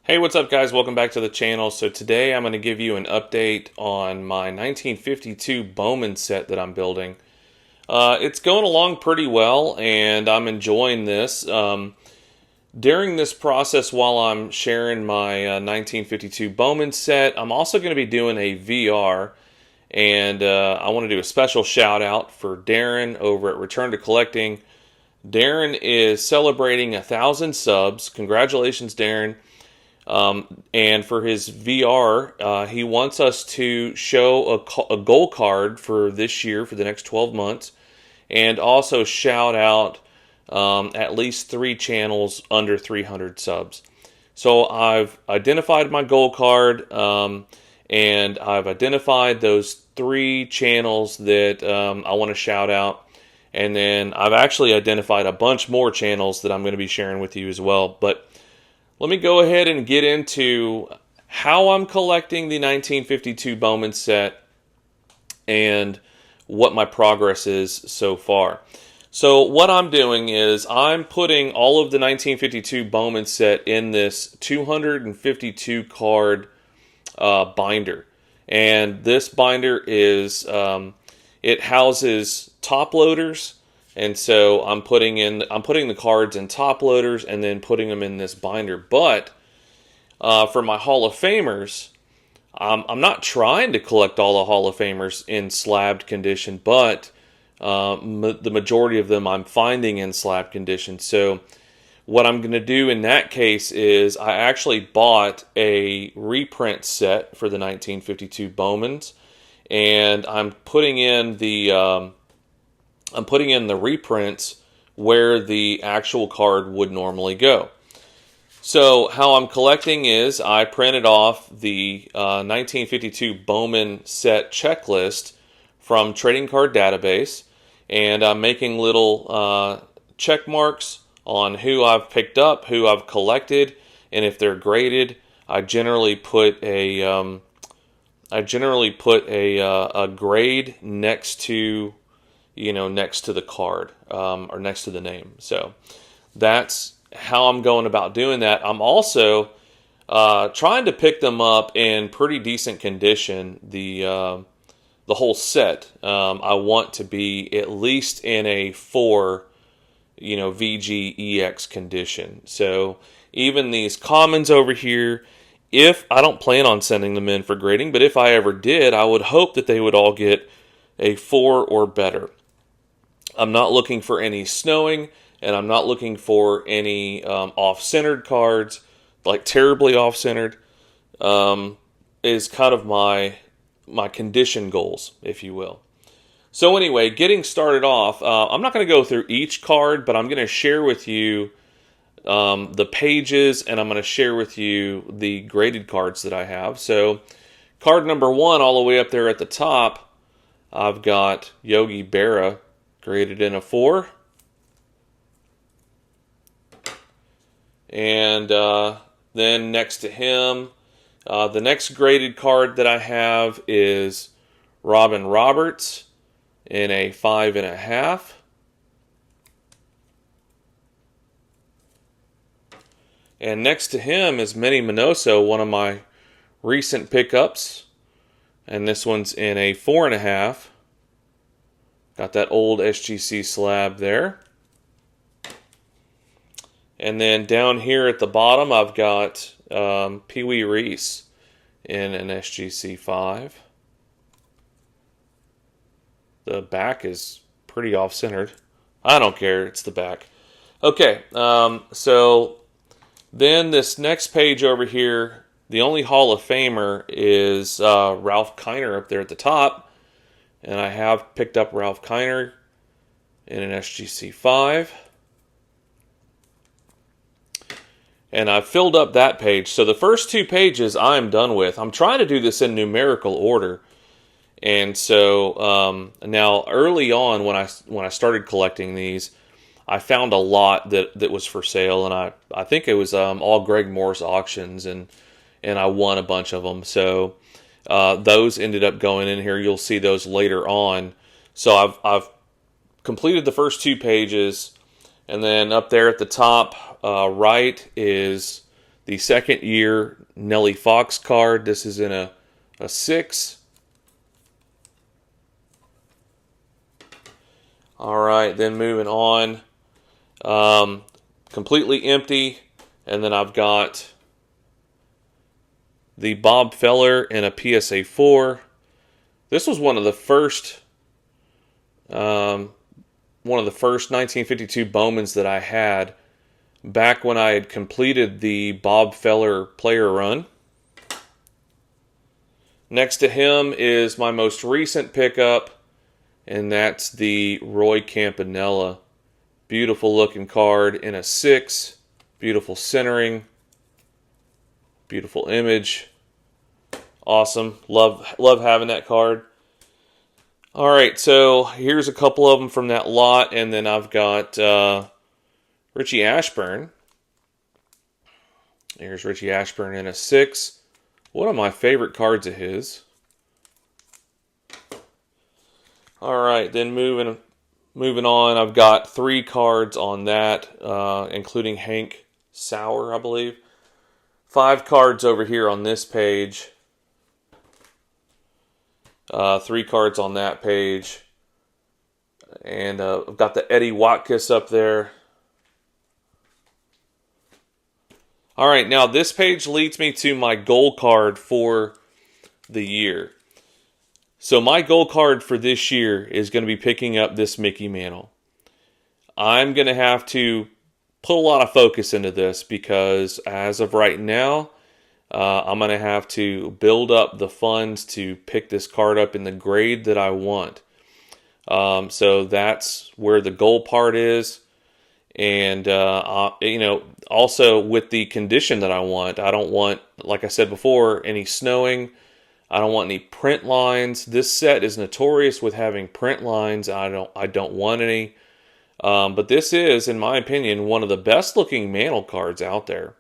Hey, what's up guys? Welcome back to the channel. So today I'm going to give you an update on my 1952 Bowman set that I'm building. It's going along pretty well and I'm enjoying this. During this process while I'm sharing my 1952 Bowman set, I'm also going to be doing a VR, and I want to do a special shout out for Darren over at Return to Collecting. Darren is celebrating 1,000 subs. Congratulations, Darren. And for his VR, he wants us to show a goal card for this year, for the next 12 months, and also shout out at least 3 channels under 300 subs. So I've identified my goal card, and I've identified those 3 channels that I want to shout out. And then I've actually identified a bunch more channels that I'm going to be sharing with you as well. But let me go ahead and get into how I'm collecting the 1952 Bowman set and what my progress is so far. So what I'm doing is I'm putting all of the 1952 Bowman set in this 252 card binder. And this binder is, it houses top loaders. And so I'm putting the cards in top loaders and then putting them in this binder. But for my Hall of Famers, I'm not trying to collect all the Hall of Famers in slabbed condition, but the majority of them I'm finding in slab condition. So what I'm going to do in that case is I actually bought a reprint set for the 1952 Bowmans, and I'm putting in the reprints where the actual card would normally go. So how I'm collecting is I printed off the 1952 Bowman set checklist from Trading Card Database, and I'm making little check marks on who I've picked up, who I've collected, and if they're graded, I generally put a grade next to the card, or next to the name. So that's how I'm going about doing that. I'm also trying to pick them up in pretty decent condition. The whole set, I want to be at least in a 4, VGEX condition. So even these commons over here, if I don't plan on sending them in for grading, but if I ever did, I would hope that they would all get a 4 or better. I'm not looking for any snowing, and I'm not looking for any off-centered cards, like terribly off-centered, is kind of my condition goals, if you will. So anyway, getting started off, I'm not going to go through each card, but I'm going to share with you the pages, and I'm going to share with you the graded cards that I have. So card number 1, all the way up there at the top, I've got Yogi Berra, graded in a 4. And then next to him, the next graded card that I have is Robin Roberts in a 5.5. And next to him is Manny Minoso, one of my recent pickups. And this one's in a 4.5. Got that old SGC slab there. And then down here at the bottom, I've got Pee Wee Reese in an SGC 5. The back is pretty off-centered. I don't care, it's the back. Okay, so then this next page over here, the only Hall of Famer is Ralph Kiner up there at the top. And I have picked up Ralph Kiner in an SGC 5. And I've filled up that page. So the first 2 pages I'm done with. I'm trying to do this in numerical order. And so now early on when I started collecting these, I found a lot that was for sale. And I think it was all Greg Morse auctions, and I won a bunch of them. So those ended up going in here. You'll see those later on. So I've completed the first 2 pages, and then up there at the top right is the second year Nellie Fox card. This is in a 6. All right, then moving on. Completely empty. And then I've got the Bob Feller in a PSA 4. This was one of the first 1952 Bowmans that I had back when I had completed the Bob Feller player run. Next to him is my most recent pickup, and that's the Roy Campanella. Beautiful looking card in a 6. Beautiful centering. Beautiful image. Awesome. Love having that card. All right, so here's a couple of them from that lot, and then I've got Richie Ashburn. Here's Richie Ashburn in a 6. One of my favorite cards of his. All right, then moving on, I've got 3 cards on that, including Hank Sauer, I believe. 5 cards over here on this page. 3 cards on that page. And I've got the Eddie Watkiss up there. All right, now this page leads me to my goal card for the year. So my goal card for this year is going to be picking up this Mickey Mantle. I'm going to have to put a lot of focus into this because as of right now, I'm going to have to build up the funds to pick this card up in the grade that I want. So that's where the goal part is. And, also with the condition that I want, I don't want, like I said before, any snowing. I don't want any print lines. This set is notorious with having print lines. I don't want any. But this is, in my opinion, one of the best looking Mantle cards out there.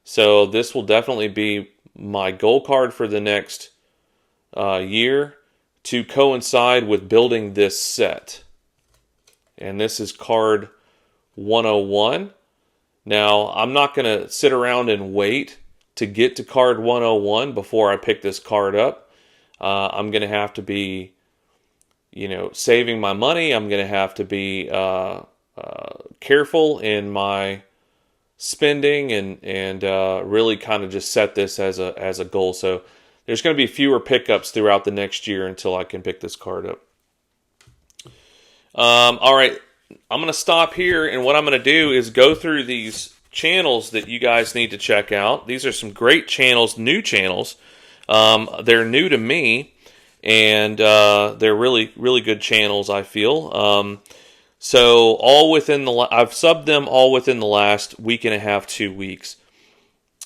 So this will definitely be my goal card for the next year to coincide with building this set. And this is card 101. Now, I'm not going to sit around and wait to get to card 101 before I pick this card up. I'm going to have to be, saving my money. I'm going to have to be careful in my spending and really kind of just set this as a goal. So there's going to be fewer pickups throughout the next year until I can pick this card up. All right, I'm going to stop here, and what I'm going to do is go through these channels that you guys need to check out. These are some great channels, new channels. They're new to me, and they're really, really good channels, I feel. So all within I've subbed them all within the last week and a half, 2 weeks.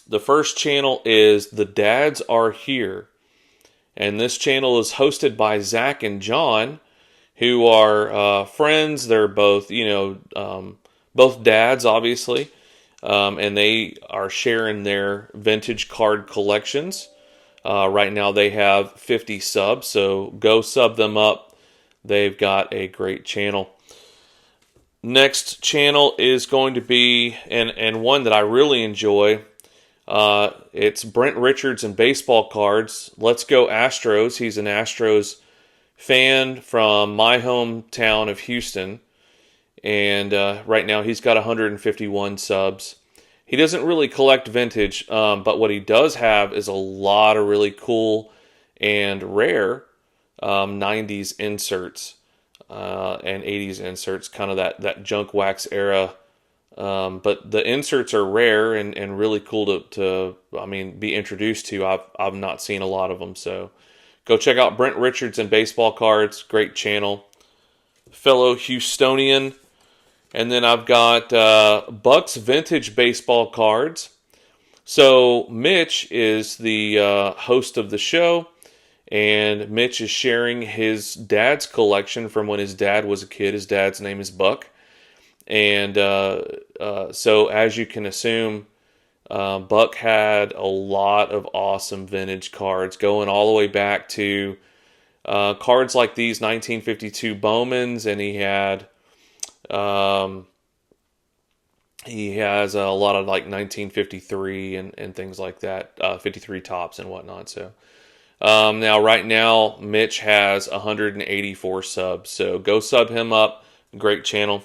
The first channel is The Dads Are Here, and this channel is hosted by Zach and John, who are friends. They're both, both dads, obviously, and they are sharing their vintage card collections. Right now they have 50 subs, so go sub them up. They've got a great channel. Next channel is going to be, and one that I really enjoy, it's Brent Richards and baseball cards. Let's Go Astros. He's an Astros fan from my hometown of Houston, and right now he's got 151 subs. He doesn't really collect vintage, but what he does have is a lot of really cool and rare 90s inserts and 80s inserts, kind of that junk wax era. But the inserts are rare and really cool to be introduced to. I've not seen a lot of them, so go check out Brent Richards and baseball cards. Great channel, fellow Houstonian. And then I've got Buck's Vintage Baseball Cards. So Mitch is the host of the show, and Mitch is sharing his dad's collection from when his dad was a kid. His dad's name is Buck. And so as you can assume, Buck had a lot of awesome vintage cards going all the way back to cards like these 1952 Bowmans, and he had He has a lot of like 1953 and things like that, 53 tops and whatnot. So now, right now, Mitch has 184 subs. So go sub him up. Great channel.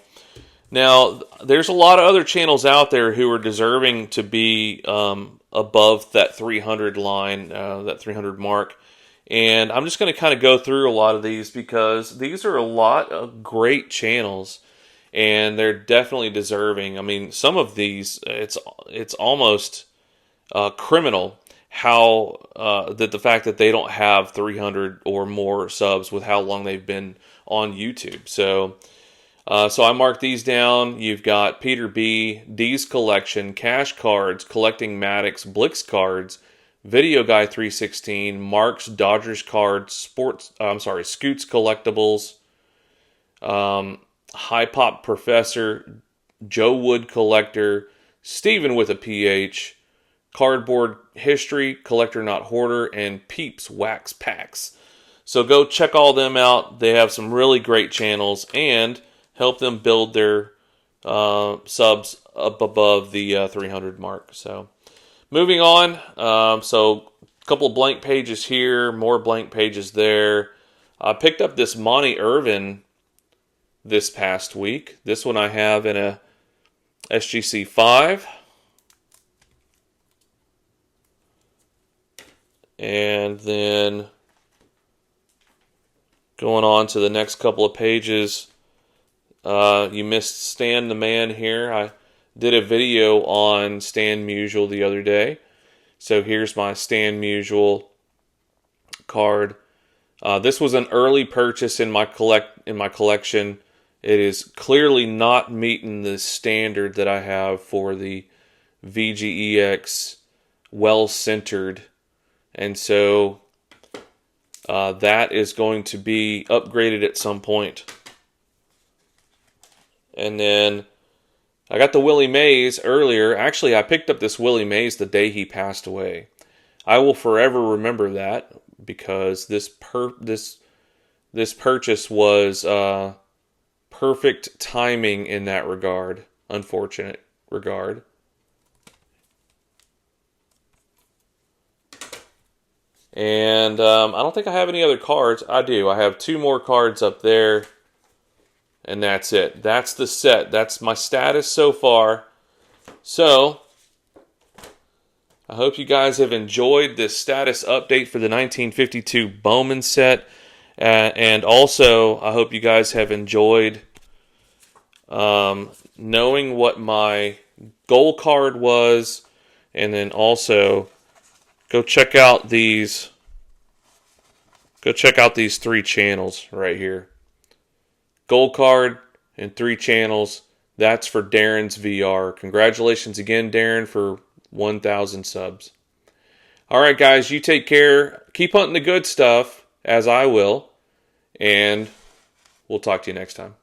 Now, there's a lot of other channels out there who are deserving to be above that 300 line, that 300 mark. And I'm just going to kind of go through a lot of these because these are a lot of great channels, and they're definitely deserving. I mean, some of these, it's almost criminal how that the fact that they don't have 300 or more subs with how long they've been on YouTube. So I marked these down. You've got Peter B, D's Collection, Cash Cards, Collecting Maddox, Blix Cards, Video Guy 316, Mark's Dodgers Cards, Scoots Collectibles, High Pop Professor, Joe Wood Collector, Steven with a PH, Cardboard History, Collector Not Hoarder, and Peeps Wax Packs. So go check all them out. They have some really great channels, and help them build their subs up above the 300 mark. So moving on. So a couple of blank pages here, more blank pages there. I picked up this Monty Irvin this past week. This one I have in a SGC 5. And then going on to the next couple of pages, you missed Stan the Man here. I did a video on Stan Musial the other day. So here's my Stan Musial card. This was an early purchase in my collection. It is clearly not meeting the standard that I have for the VGEX well-centered. And so that is going to be upgraded at some point. And then I got the Willie Mays earlier. Actually, I picked up this Willie Mays the day he passed away. I will forever remember that because this purchase was perfect timing in that regard. Unfortunate regard. And I don't think I have any other cards. I do. I have 2 more cards up there. And that's it. That's the set. That's my status so far. So, I hope you guys have enjoyed this status update for the 1952 Bowman set. And also, I hope you guys have enjoyed knowing what my goal card was. And then also, go check out these 3 channels right here. Gold card and 3 channels. That's for Darren's VR. Congratulations again, Darren, for 1,000 subs. All right, guys, you take care. Keep hunting the good stuff, as I will. And we'll talk to you next time.